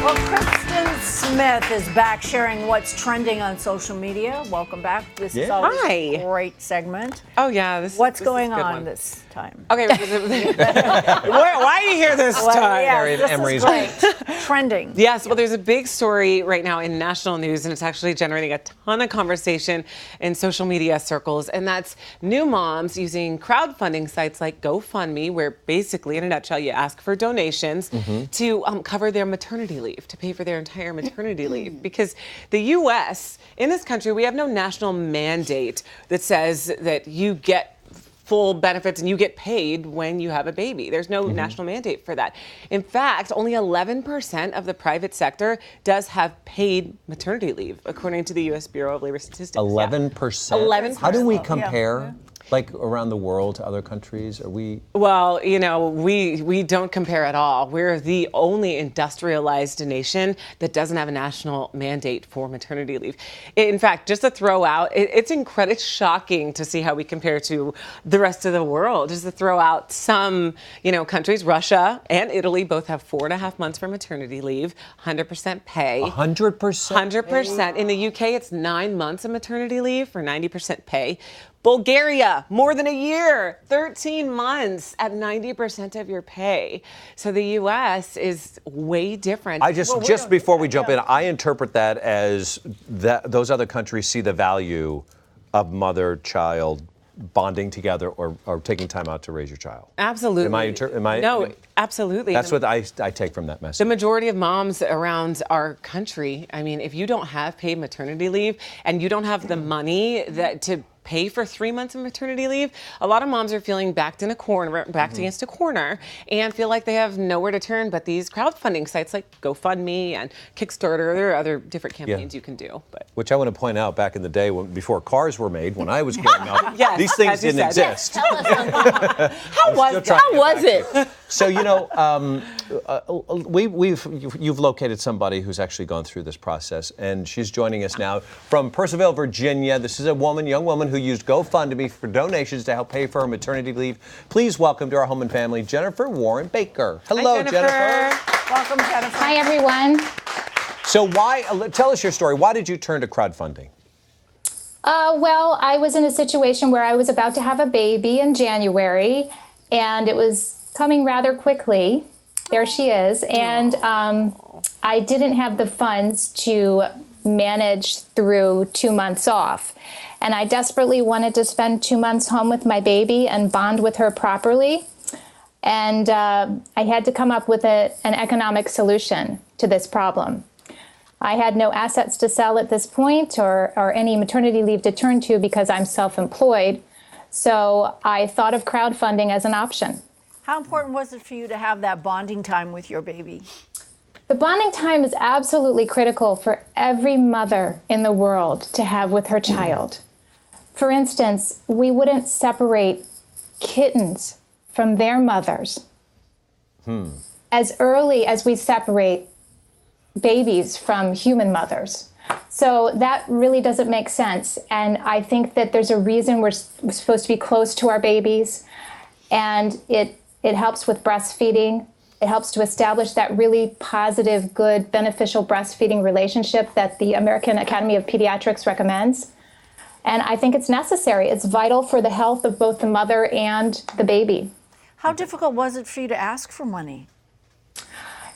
Well, Kristin Smith is back sharing what's trending on social media. Welcome back. This is always a great segment. Oh, yeah. What's going on this time? Okay. Why do you hear this time? This is great. Trending. Yes, well, there's a big story right now in national news, and it's actually generating a ton of conversation in social media circles, and that's new moms using crowdfunding sites like GoFundMe, where basically, in a nutshell, you ask for donations to cover their maternity leave, to pay for their entire maternity leave. Because the U.S., in this country, we have no national mandate that says that you get full benefits and you get paid when you have a baby. There's no national mandate for that. In fact, only 11% of the private sector does have paid maternity leave, according to the U.S. Bureau of Labor Statistics. 11%? 11%. How do we compare? Like around the world to other countries? Are we? Well, you know, we don't compare at all. We're the only industrialized nation that doesn't have a national mandate for maternity leave. In fact, just to throw out, it's incredible. It's shocking to see how we compare to the rest of the world. Just to throw out some, countries, Russia and Italy both have 4.5 months for maternity leave, 100% pay. 100%? 100%. In the UK, it's 9 months of maternity leave for 90% pay. Bulgaria, more than a year, 13 months at 90% of your pay. So the U.S. is way different. Just before we jump in, I interpret that as that those other countries see the value of mother-child bonding together or taking time out to raise your child. Absolutely. No, absolutely. That's what I take from that message. The majority of moms around our country, I mean, if you don't have paid maternity leave and you don't have the money to pay for 3 months of maternity leave, a lot of moms are feeling backed against a corner and feel like they have nowhere to turn but these crowdfunding sites like GoFundMe and Kickstarter. There are other different campaigns you can do. Which I want to point out, back in the day before cars were made, when I was growing up, these things didn't exist. How was it? So, you've located somebody who's actually gone through this process, and she's joining us now from Purcellville, Virginia. This is a young woman who used GoFundMe for donations to help pay for her maternity leave. Please welcome to our home and family, Jennifer Warren Baker. Hello, Hi, Jennifer. Welcome, Jennifer. Hi, everyone. So tell us your story. Why did you turn to crowdfunding? Well, I was in a situation where I was about to have a baby in January, and it was coming rather quickly. There she is. And I didn't have the funds to manage through 2 months off. And I desperately wanted to spend 2 months home with my baby and bond with her properly. And I had to come up with an economic solution to this problem. I had no assets to sell at this point or any maternity leave to turn to because I'm self-employed. So I thought of crowdfunding as an option. How important was it for you to have that bonding time with your baby? The bonding time is absolutely critical for every mother in the world to have with her child. For instance, we wouldn't separate kittens from their mothers as early as we separate babies from human mothers. So that really doesn't make sense. And I think that there's a reason we're supposed to be close to our babies. And it helps with breastfeeding. It helps to establish that really positive, good, beneficial breastfeeding relationship that the American Academy of Pediatrics recommends. And I think it's necessary. It's vital for the health of both the mother and the baby. How difficult was it for you to ask for money?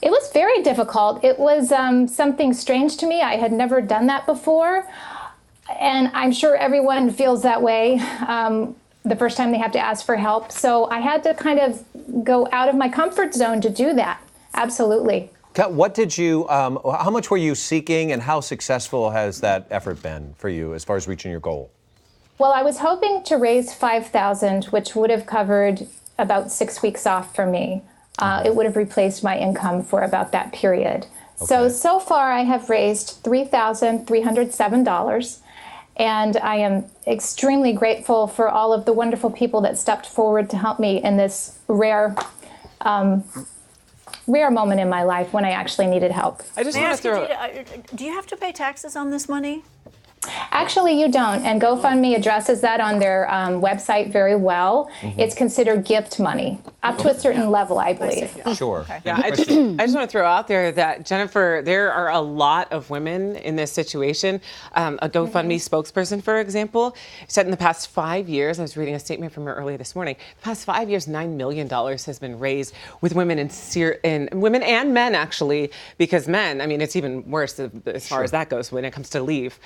It was very difficult. It was something strange to me. I had never done that before. And I'm sure everyone feels that way the first time they have to ask for help. So I had to kind of go out of my comfort zone to do that. Absolutely. What did you, how much were you seeking and how successful has that effort been for you as far as reaching your goal? Well, I was hoping to raise $5,000, which would have covered about 6 weeks off for me. It would have replaced my income for about that period. Okay. So far I have raised $3,307. And I am extremely grateful for all of the wonderful people that stepped forward to help me in this rare moment in my life when I actually needed help. I just want to throw. Do you have to pay taxes on this money? Actually, you don't. And GoFundMe addresses that on their website very well. It's considered gift money up to a certain level, I believe. Sure. Okay. Yeah, I just want to throw out there that, Jennifer, there are a lot of women in this situation. A GoFundMe spokesperson, for example, said in the past 5 years, I was reading a statement from her earlier this morning, the past 5 years, $9 million has been raised with women in women and men, actually, because men, I mean, it's even worse as far as that goes when it comes to leave.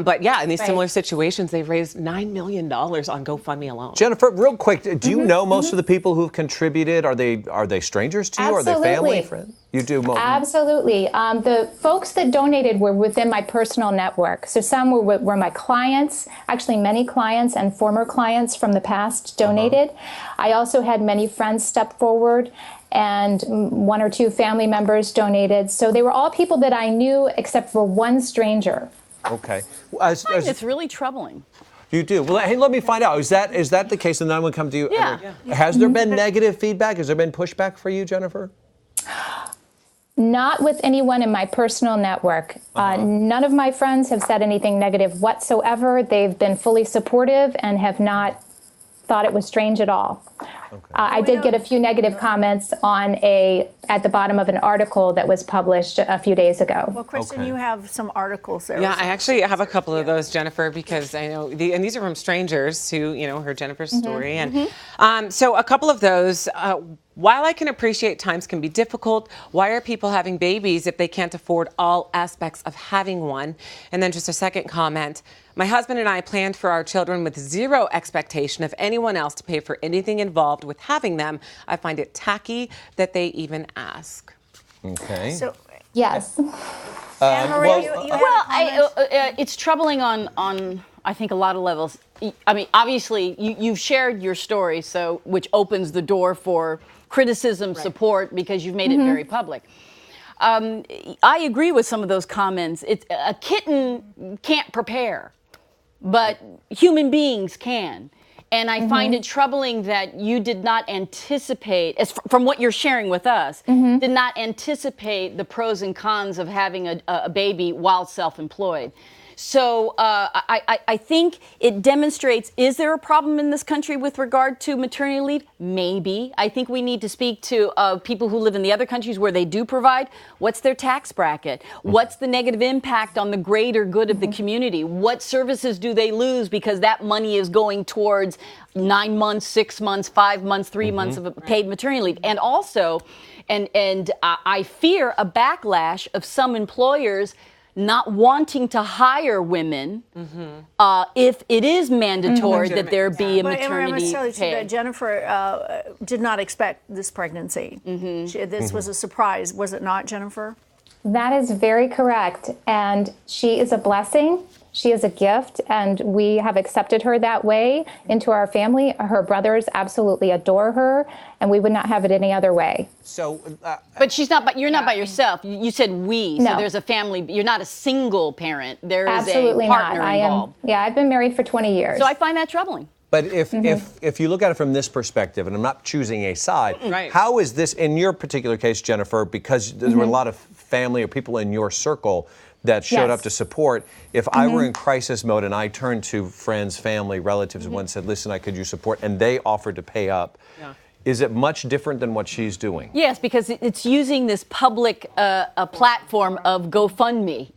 But yeah, in these similar situations, they've raised $9 million on GoFundMe alone. Jennifer, real quick, do you know most of the people who've contributed? Are they strangers to you? Absolutely. Are they family, friends? You do most. Absolutely. The folks that donated were within my personal network. So some were my clients, actually many clients and former clients from the past donated. I also had many friends step forward, and 1 or 2 family members donated. So they were all people that I knew except for one stranger. Okay. It's really troubling. You do? Well, hey, let me find out. Is that the case? And then I'm going to come to you. Yeah. Has there been negative feedback? Has there been pushback for you, Jennifer? Not with anyone in my personal network. None of my friends have said anything negative whatsoever. They've been fully supportive and have not thought it was strange at all. Okay. I did get a few negative comments at the bottom of an article that was published a few days ago. Well, Kristin, you have some articles there. Yeah, I actually have a couple of those, Jennifer, because I know, and these are from strangers who, heard Jennifer's story. And so a couple of those, while I can appreciate times can be difficult, why are people having babies if they can't afford all aspects of having one? And then just a second comment. My husband and I planned for our children with zero expectation of anyone else to pay for anything involved with having them. I find it tacky that they even ask. Okay. So, yes. It's troubling on I think a lot of levels. I mean, obviously, you've shared your story, which opens the door for criticism, support, because you've made it very public. I agree with some of those comments. A kitten can't prepare, but human beings can. And I find it troubling that you did not anticipate, from what you're sharing with us, did not anticipate the pros and cons of having a baby while self-employed. So I think it demonstrates, is there a problem in this country with regard to maternity leave? Maybe. I think we need to speak to people who live in the other countries where they do provide. What's their tax bracket? What's the negative impact on the greater good of the community? What services do they lose because that money is going towards 9 months, 6 months, 5 months, 3 months of paid maternity leave? And also, and I fear a backlash of some employers not wanting to hire women if it is mandatory that there be a maternity pay. Jennifer did not expect this pregnancy. This was a surprise, was it not, Jennifer? That is very correct. And she is a blessing. She is a gift, and we have accepted her that way into our family. Her brothers absolutely adore her, and we would not have it any other way. So, but she's not. But you're not by yourself. You said we. No. So there's a family. You're not a single parent. There is absolutely a partner not. involved. I've been married for 20 years. So I find that troubling. But if you look at it from this perspective, and I'm not choosing a side, how is this, in your particular case, Jennifer, because there were a lot of family or people in your circle that showed up to support, if I were in crisis mode and I turned to friends, family, relatives, and one said, listen, could you support, and they offered to pay up, is it much different than what she's doing? Yes, because it's using this public platform of GoFundMe.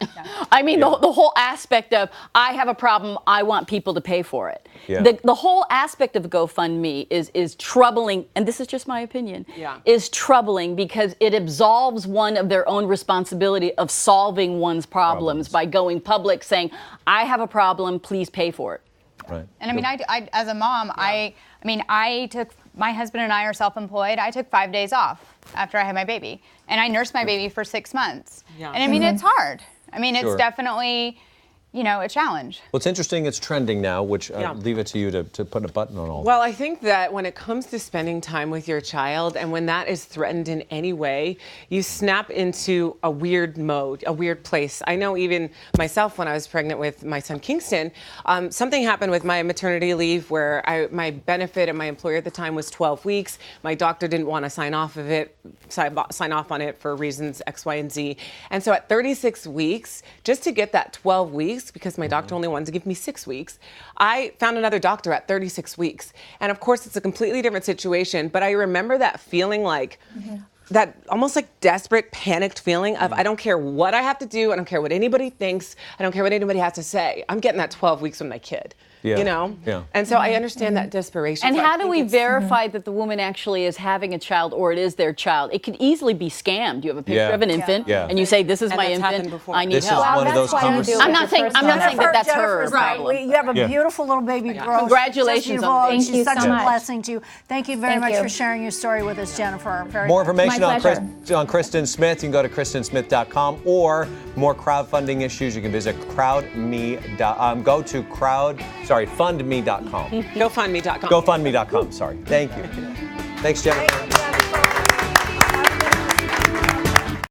I mean, the whole aspect of, I have a problem, I want people to pay for it. The whole aspect of GoFundMe is troubling, and this is just my opinion, is troubling because it absolves one of their own responsibility of solving one's problems by going public, saying, I have a problem, please pay for it. Right. And I mean, I as a mom, my husband and I are self-employed. I took 5 days off after I had my baby, and I nursed my baby for 6 months. And I mean, it's hard. I mean, it's definitely, a challenge. Well, it's interesting. It's trending now, which I'll leave it to you to put a button on all. Well, I think that when it comes to spending time with your child, and when that is threatened in any way, you snap into a weird mode, a weird place. I know even myself, when I was pregnant with my son Kingston, something happened with my maternity leave where my benefit and my employer at the time was 12 weeks. My doctor didn't want to sign off on it for reasons X, Y, and Z. And so at 36 weeks, just to get that 12 weeks, weeks because my doctor only wanted to give me 6 weeks. I found another doctor at 36 weeks. And of course, it's a completely different situation, but I remember that feeling like, that almost like desperate, panicked feeling of, I don't care what I have to do, I don't care what anybody thinks, I don't care what anybody has to say. I'm getting that 12 weeks with my kid. Yeah. You know? Yeah. And so I understand that desperation. And So how do we verify that the woman actually is having a child or it is their child? It could easily be scammed. You have a picture of an infant and you say, this is my infant, I need This help. is one of those conversations. I'm not saying that that's her problem. You have a beautiful little baby girl. Congratulations on She's Thank you such so a much. blessing to you. Thank you very much for sharing your story with us, Jennifer. More information on pleasure. Kristin Smith, you can go to kristinsmith.com, or more crowdfunding issues, you can visit fundme.com. GoFundMe.com. GoFundMe.com, sorry. Thank you. Thanks, Jennifer.